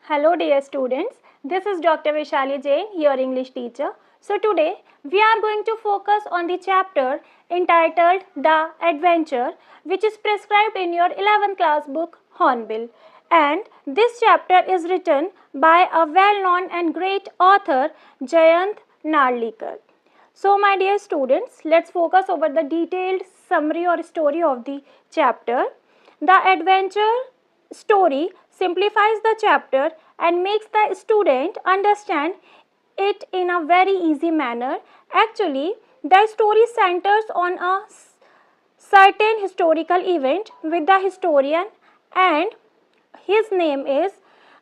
Hello dear students, this is Dr. Vishali Jain, your English teacher. So today we are going to focus on the chapter entitled The Adventure, which is prescribed in your 11th class book Hornbill. And this chapter is written by a well-known and great author Jayant Narlikar. So my dear students, let's focus over the detailed summary or story of the chapter. The adventure story simplifies the chapter and makes the student understand it in a very easy manner. Actually, the story centers on a certain historical event with the historian, and his name is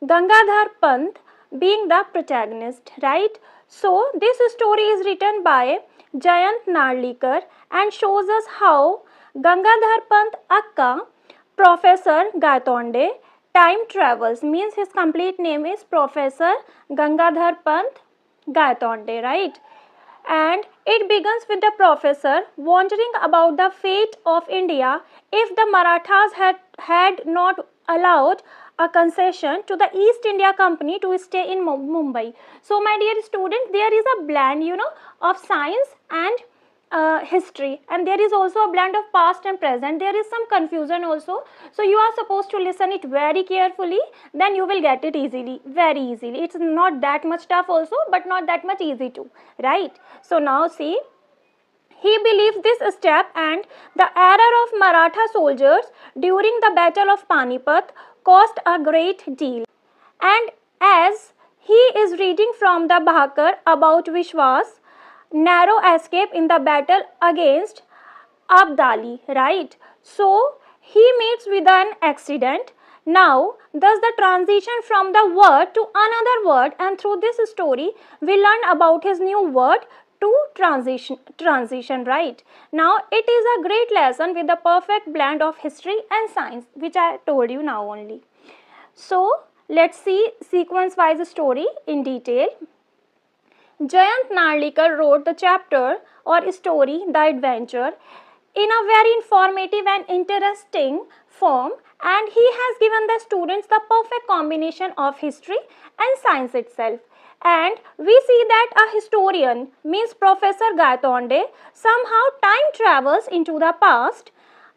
Gangadhar Pant being the protagonist, right? So this story is written by Jayant Narlikar and shows us how Gangadhar Pant Akka, Professor Gaitonde, time travels, means his complete name is Professor Gangadhar Pant Gaitonde, right? And it begins with the professor wondering about the fate of India if the Marathas had not allowed a concession to the East India Company to stay in Mumbai. So my dear students, there is a blend, of science and history, and there is also a blend of past and present. There is some confusion also, so you are supposed to listen it very carefully, then you will get it easily, very easily. It's not that much tough also, but not that much easy too, right? So now see, he believes this step and the error of Maratha soldiers during the battle of Panipat caused a great deal. And as he is reading from the Bhakar about Vishwas narrow escape in the battle against Abdali, right? So he meets with an accident. Now, thus the transition from the word to another word, and through this story, we learn about his new word to transition, right? Now, it is a great lesson with the perfect blend of history and science, which I told you now only. So, let's see sequence-wise story in detail. Jayant Narlikar wrote the chapter or story, The Adventure, in a very informative and interesting form, and he has given the students the perfect combination of history and science itself. And we see that a historian, means Professor Gaitonde, somehow time travels into the past.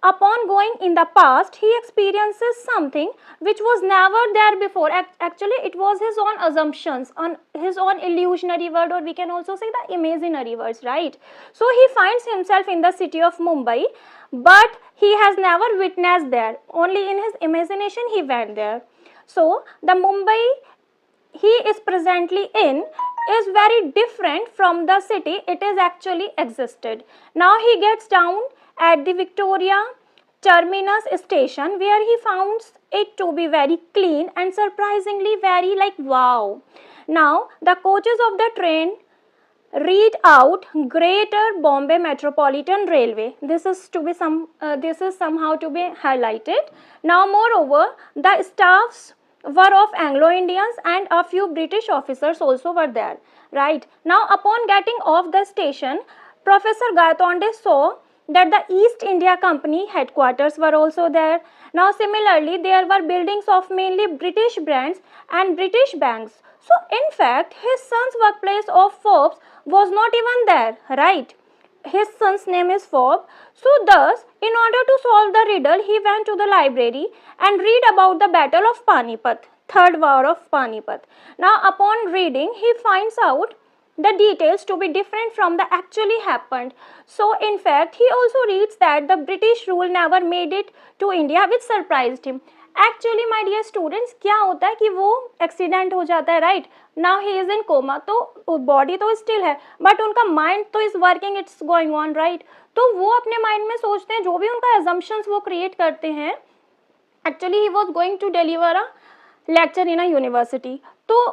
Upon going in the past, he experiences something which was never there before. Actually, it was his own assumptions, on his own illusionary world, or we can also say the imaginary words, right? So he finds himself in the city of Mumbai, but he has never witnessed there. Only in his imagination he went there. So the Mumbai he is presently in is very different from the city it is actually existed. Now he gets down at the Victoria Terminus station, where he finds it to be very clean and surprisingly very like wow. Now the coaches of the train read out Greater Bombay Metropolitan Railway. This is somehow to be highlighted. Now moreover, the staffs were of Anglo-Indians and a few British officers also were there, right? Now upon getting off the station, Professor Gaitonde saw that the East India Company headquarters were also there. Now similarly, there were buildings of mainly British brands and British banks. So in fact, his son's workplace of Forbes was not even there, right? His son's name is Forbes. So thus, in order to solve the riddle, he went to the library and read about the Battle of Panipat, Third War of Panipat. Now upon reading, he finds out the details to be different from the actually happened. So in fact, he also reads that the British rule never made it to India, which surprised him. Actually, my dear students, क्या होता है कि वो accident हो जाता है, right? Now he is in coma, तो body तो स्टिल है, बट उनका माइंड तो is working, it's going on, right? तो वो अपने माइंड में सोचते हैं, जो भी उनका एजम्पशंस वो क्रिएट करते हैं. Actually he was going to deliver a lecture in a university, तो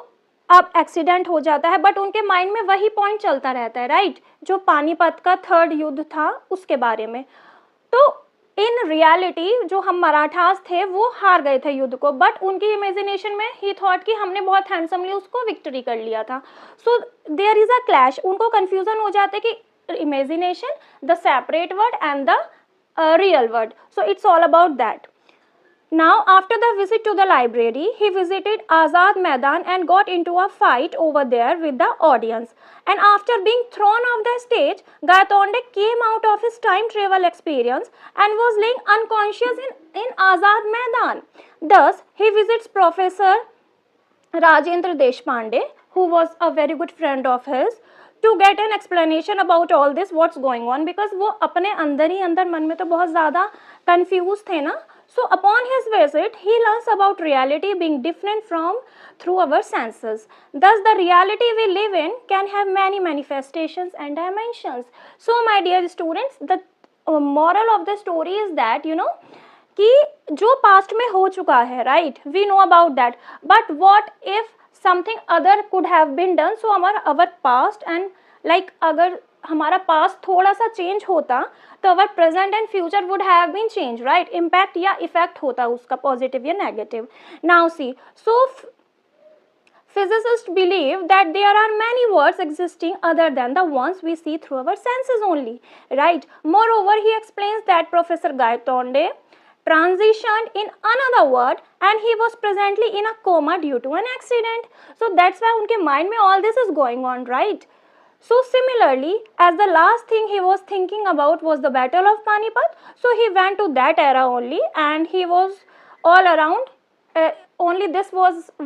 अब एक्सीडेंट हो जाता है, बट उनके माइंड में वही पॉइंट चलता रहता है, राइट? जो पानीपत का थर्ड युद्ध था उसके बारे में. तो इन रियलिटी जो हम मराठास थे वो हार गए थे युद्ध को, बट उनकी इमेजिनेशन में ही थॉट कि हमने बहुत हैंडसमली उसको विक्ट्री कर लिया था. So there is a clash. उनको कंफ्यूजन हो जाते कि imagination, the separate word and the real word. So it's all about that. Now, after the visit to the library, he visited Azad Maidan and got into a fight over there with the audience. And after being thrown off the stage, Gaitonde came out of his time travel experience and was laying unconscious in Azad Maidan. Thus, he visits Professor Rajendra Deshpande, who was a very good friend of his, to get an explanation about all this, what's going on, because वो अपने अंदर ही अंदर मन में तो बहुत ज़्यादा confused थे ना. So upon his visit, he learns about reality being different from through our senses. Thus, the reality we live in can have many manifestations and dimensions. So, my dear students, the moral of the story is that कि जो past में हो चुका है, right, we know about that, but what if something other could have been done. So our past and like अगर हमारा past थोड़ा सा चेंज होता तो our present and future would have been change, right. Impact या effect होता उसका positive या negative. Now see, so physicists believe that there are many worlds existing other than the ones we see through our senses only, right. Moreover, he explains that Professor Gaitonde transitioned in another world and he was presently in a coma due to an accident. So that's why unke mind mein all this is going on, right. So similarly, as the last thing he was thinking about was the Battle of Panipat, so he went to that era only and he was all around. Only this was he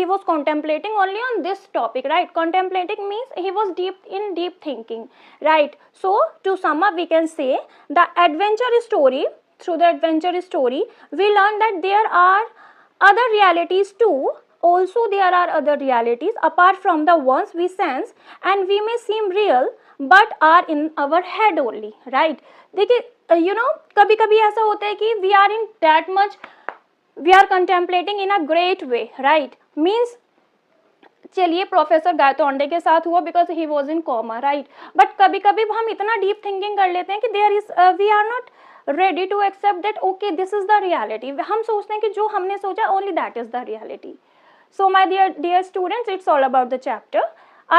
was contemplating only on this topic, right. Contemplating means he was deep thinking, right. So to sum up, we can say the adventure story, through the adventure story we learn that there are other realities too. Also there are other realities apart from the ones we sense and we may seem real but are in our head only, right. देखिए कभी कभी ऐसा होता है कि we are in that much, we are contemplating in a great way, right. Means चलिए professor Gaitonde के साथ हुआ because he was in coma, right. But कभी कभी हम इतना डीप थिंकिंग कर लेते हैं कि there is we are not ready to accept that okay this is the reality. हम सोचते हैं कि जो हमने सोचा only that is the reality. So my dear students, it's all about the chapter.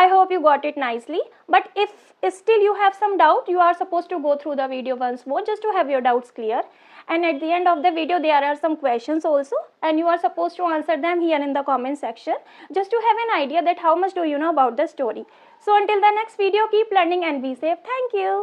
I hope you got it nicely, but if still you have some doubt, you are supposed to go through the video once more just to have your doubts clear. And at the end of the video there are some questions also and you are supposed to answer them here in the comment section just to have an idea that how much do you know about the story. So until the next video, keep learning and be safe. Thank you.